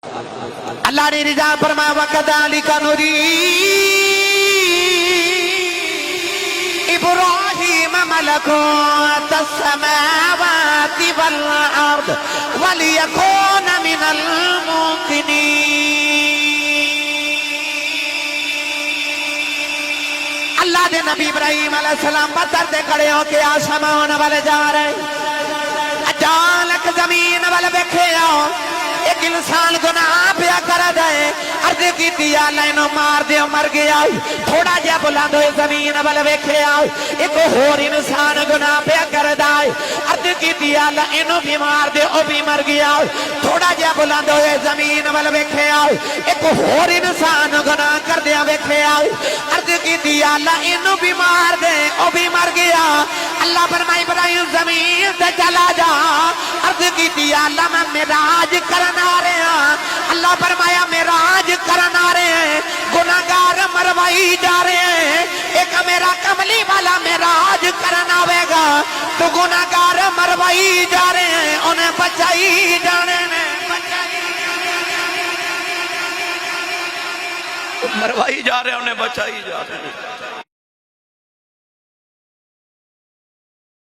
اللہ نے رضا فرمایا وَكَذَلِكَ نُرِي إِبْرَاهِيمَ مَلَكُوتَ السَّمَاوَاتِ وَالْأَرْضِ وَلِيَكُونَ مِنَ الْمُوقِنِينَ اللہ دے نبی ابراہیم علیہ السلام پتھر دے کھڑے ہو کے آسمان والے جا رہے اچانک زمین والے بیٹھے آؤ ایک انسان گناہ پیا کر دے عرض کی دیا لینو مار دے مر گیا تھوڑا جا بلند ہوئے زمین والے بیٹھے آؤ ایک اور انسان گناہ پیا کر دے عرض کی دیا لینو بھی مار دے او بھی مر گیا تھوڑا جا بلند ہوئے زمین والے بیٹھے آؤ ایک اور انسان گناہ کر دیا بیٹھے آؤ عرض کی دیا لینو بھی مار دے او بھی مر گیا اللہ فرمائے ابراہیم زمین تے چلا جا عرض کی دیا اللہ میں معراج کرنا رہے ہیں اللہ فرمایا معراج کرنا رہے ہیں گناہگار مروائی جا رہے ہیں ایک میرا کملی والا معراج کرنا ہوئے گا تو گناہگار مروائی جا رہے ہیں انہیں بچائی جانے میں مروائی جا رہے ہیں انہیں بچائی جا رہے ہیں